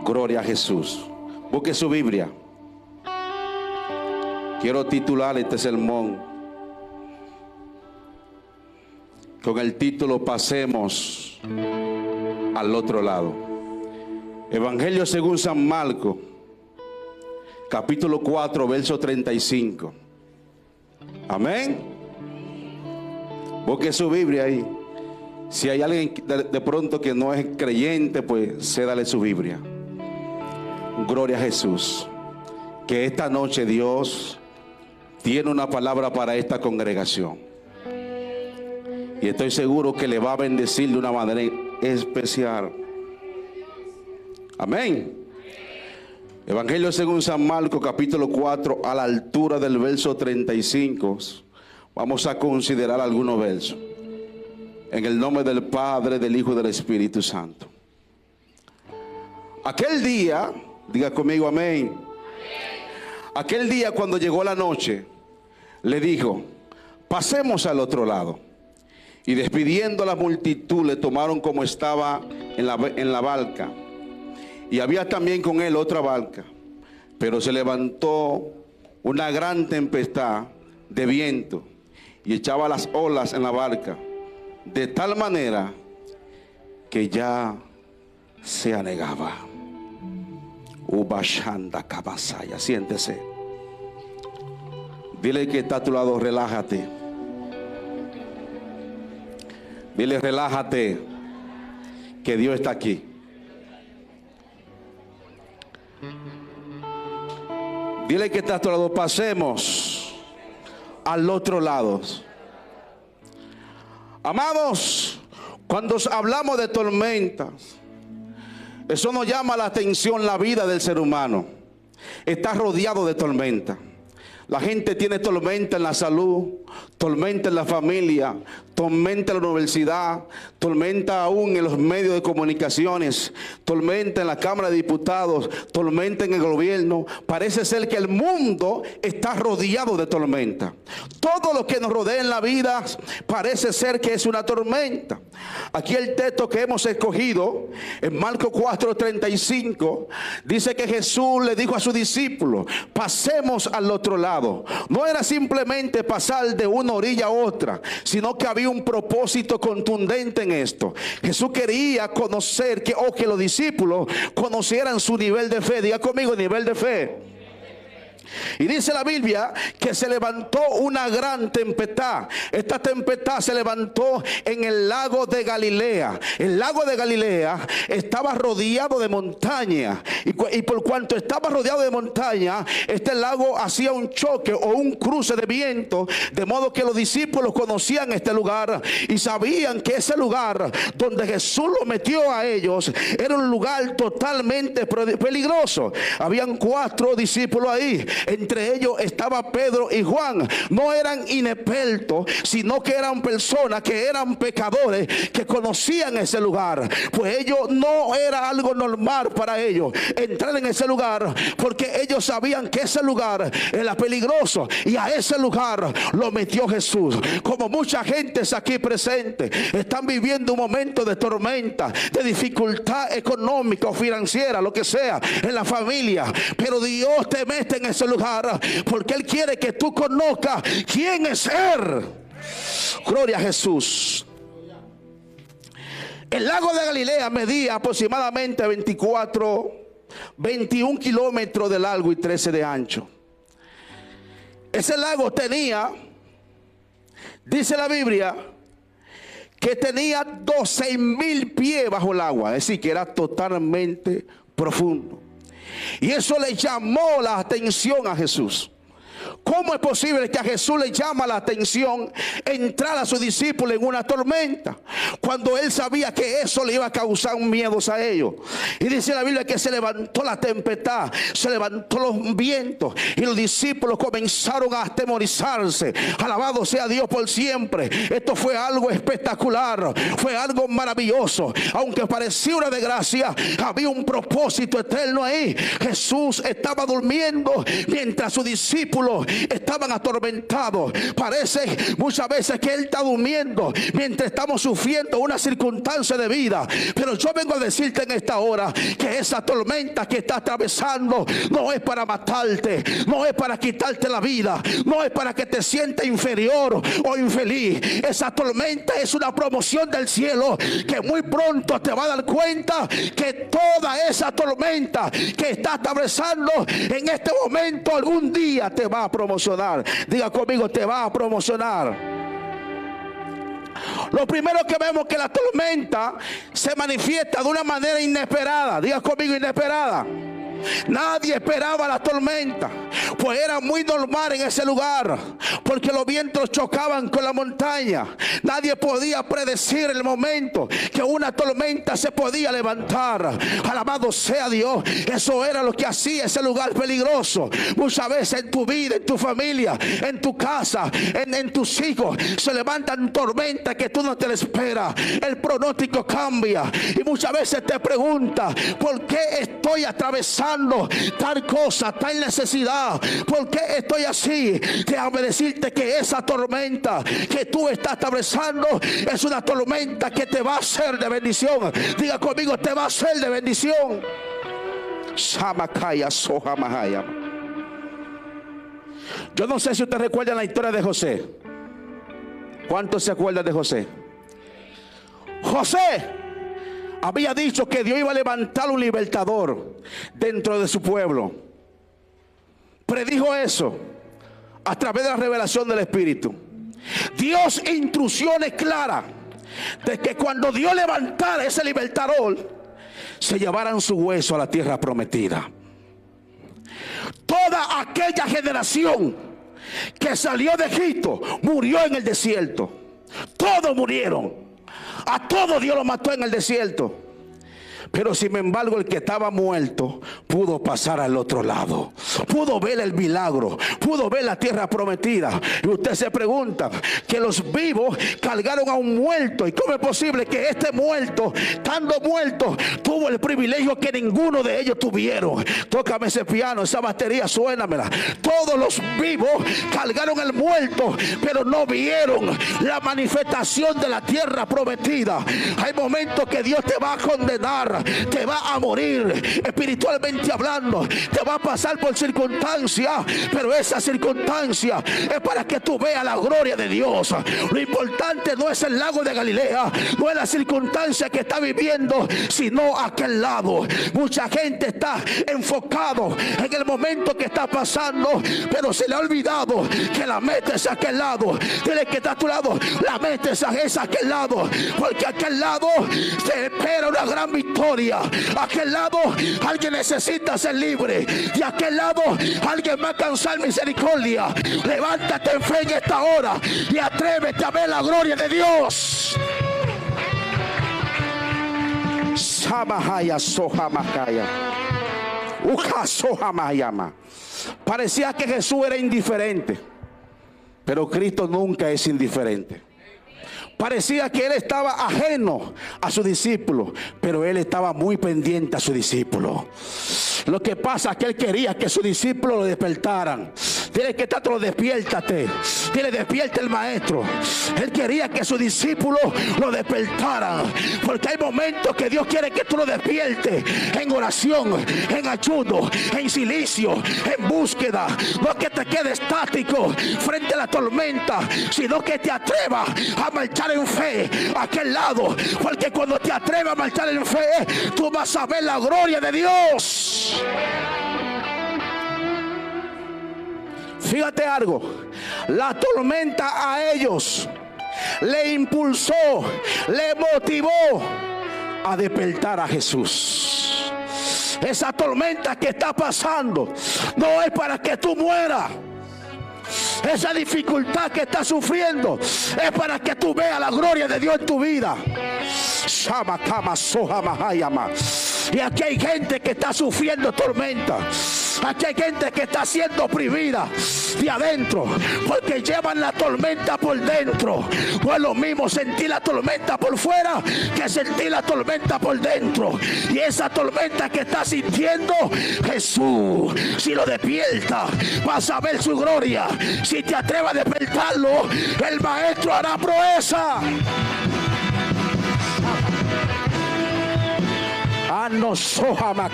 Gloria a Jesús. Busque su Biblia. Quiero titular este sermón con el título Pasemos al otro lado. Evangelio según San Marcos, capítulo 4, verso 35. Amén. Busque su Biblia ahí. Si hay alguien de pronto que no es creyente, pues cédale su Biblia. Gloria a Jesús. Que esta noche Dios tiene una palabra para esta congregación. Y estoy seguro que le va a bendecir de una manera especial. Amén. Evangelio según San Marcos, capítulo 4, a la altura del verso 35. Vamos a considerar algunos versos. En el nombre del Padre, del Hijo y del Espíritu Santo. Aquel día, diga conmigo amén. Aquel día, cuando llegó la noche, le dijo: pasemos al otro lado. Y despidiendo a la multitud, le tomaron como estaba en la barca. Y había también con él otra barca. Pero se levantó una gran tempestad de viento y echaba las olas en la barca, de tal manera que ya se anegaba. Ubashanda Kabasaya. Siéntese. Dile que está a tu lado: relájate. Dile: relájate, que Dios está aquí. Dile que está a tu lado: pasemos al otro lado. Amados, cuando hablamos de tormentas, eso nos llama la atención. La vida del ser humano está rodeado de tormentas. La gente tiene tormenta en la salud, tormenta en la familia, tormenta en la universidad, tormenta aún en los medios de comunicaciones, tormenta en la Cámara de Diputados, tormenta en el gobierno. Parece ser que el mundo está rodeado de tormenta. Todo lo que nos rodea en la vida parece ser que es una tormenta. Aquí el texto que hemos escogido en Marcos 4:35 dice que Jesús le dijo a sus discípulos: pasemos al otro lado. No era simplemente pasar de una orilla a otra, sino que había un propósito contundente en esto. Jesús quería conocer que los discípulos conocieran su nivel de fe. Diga conmigo: nivel de fe. Y dice la Biblia que se levantó una gran tempestad. Esta tempestad se levantó en el lago de Galilea. El lago de Galilea estaba rodeado de montaña. Y por cuanto estaba rodeado de montaña, este lago hacía un choque o un cruce de viento. De modo que los discípulos conocían este lugar y sabían que ese lugar donde Jesús los metió a ellos era un lugar totalmente peligroso. Habían 4 discípulos ahí. Entre ellos estaba Pedro y Juan. No eran inexpertos, sino que eran personas que eran pecadores, que conocían ese lugar. Pues ellos, no era algo normal para ellos entrar en ese lugar, porque ellos sabían que ese lugar era peligroso. Y a ese lugar lo metió Jesús. Como mucha gente aquí presente están viviendo un momento de tormenta, de dificultad económica o financiera, lo que sea, en la familia, pero Dios te mete en ese lugar porque Él quiere que tú conozcas quién es Él. Gloria a Jesús. El lago de Galilea medía aproximadamente 21 kilómetros de largo y 13 de ancho. Ese lago tenía, dice la Biblia, que tenía 12,000 pies bajo el agua. Es decir, que era totalmente profundo. Y eso le llamó la atención a Jesús. ¿Cómo es posible que a Jesús le llama la atención entrar a sus discípulos en una tormenta, cuando él sabía que eso le iba a causar miedos a ellos? Y dice la Biblia que se levantó la tempestad, se levantó los vientos y los discípulos comenzaron a atemorizarse. Alabado sea Dios por siempre. Esto fue algo espectacular, fue algo maravilloso. Aunque parecía una desgracia, había un propósito eterno ahí. Jesús estaba durmiendo mientras sus discípulos hermanos estaban atormentados. Parece muchas veces que él está durmiendo mientras estamos sufriendo una circunstancia de vida. Pero yo vengo a decirte en esta hora que esa tormenta que está atravesando no es para matarte, no es para quitarte la vida, no es para que te sientas inferior o infeliz. Esa tormenta es una promoción del cielo, que muy pronto te va a dar cuenta que toda esa tormenta que estás atravesando en este momento algún día te va a promocionar. Diga conmigo, te va a promocionar. Lo primero que vemos, que la tormenta se manifiesta de una manera inesperada. Diga conmigo, inesperada. Nadie esperaba la tormenta, pues era muy normal en ese lugar, porque los vientos chocaban con la montaña. Nadie podía predecir el momento que una tormenta se podía levantar. Alabado sea Dios. Eso era lo que hacía ese lugar peligroso. Muchas veces en tu vida, en tu familia, en tu casa, en tus hijos, se levantan tormentas que tú no te las esperas. El pronóstico cambia y muchas veces te preguntas: ¿por qué estoy atravesando tal cosa, tal necesidad? ¿Por qué estoy así? Déjame decirte que esa tormenta que tú estás atravesando es una tormenta que te va a ser de bendición. Diga conmigo, te va a ser de bendición. Yo no sé si usted recuerda la historia de José. ¿Cuántos se acuerdan de José? José había dicho que Dios iba a levantar un libertador dentro de su pueblo. Predijo eso a través de la revelación del Espíritu. Dios instrucciones claras de que cuando Dios levantara ese libertador, se llevaran su hueso a la tierra prometida. Toda aquella generación que salió de Egipto murió en el desierto. Todos murieron. A todos Dios lo mató en el desierto. Pero sin embargo, el que estaba muerto pudo pasar al otro lado, pudo ver el milagro, pudo ver la tierra prometida. Y usted se pregunta, que los vivos cargaron a un muerto, y cómo es posible que este muerto, estando muerto, tuvo el privilegio que ninguno de ellos tuvieron. Tócame ese piano, esa batería, suénamela. Todos los vivos cargaron al muerto, pero no vieron la manifestación de la tierra prometida. Hay momentos que Dios te va a condenar, te va a morir espiritualmente hablando, te va a pasar por circunstancias, pero esa circunstancia es para que tú veas la gloria de Dios. Lo importante no es el lago de Galilea, no es la circunstancia que está viviendo, sino aquel lado. Mucha gente está enfocado en el momento que está pasando, pero se le ha olvidado que la meta es a aquel lado. Dile que está a tu lado, la meta es a aquel lado, porque a aquel lado se espera una gran victoria. A aquel lado alguien necesita ser libre, y a aquel lado alguien va a alcanzar misericordia. Levántate en fe en esta hora y atrévete a ver la gloria de Dios. Parecía que Jesús era indiferente, pero Cristo nunca es indiferente. Parecía que él estaba ajeno a su discípulo, pero él estaba muy pendiente a su discípulo. Lo que pasa es que él quería que sus discípulos lo despertaran. Dile que tanto lo despiértate. Dile, despierta el maestro. Él quería que sus discípulos lo despertaran, porque hay momentos que Dios quiere que tú lo despiertes en oración, en ayuno, en silicio, en búsqueda. No que te quedes estático frente a la tormenta, sino que te atrevas a marchar en fe a aquel lado, porque cuando te atrevas a marchar en fe, tú vas a ver la gloria de Dios. Fíjate algo, la tormenta a ellos le impulsó, le motivó a despertar a Jesús. Esa tormenta que está pasando no es para que tú mueras. Esa dificultad que estás sufriendo es para que tú veas la gloria de Dios en tu vida. Y aquí hay gente que está sufriendo tormenta. Aquí hay gente que está siendo oprimida de adentro porque llevan la tormenta por dentro. No es lo mismo sentir la tormenta por fuera que sentir la tormenta por dentro. Y esa tormenta que está sintiendo, Jesús, si lo despierta, vas a ver su gloria. Si te atreves a despertarlo, el maestro hará proeza. A nosotros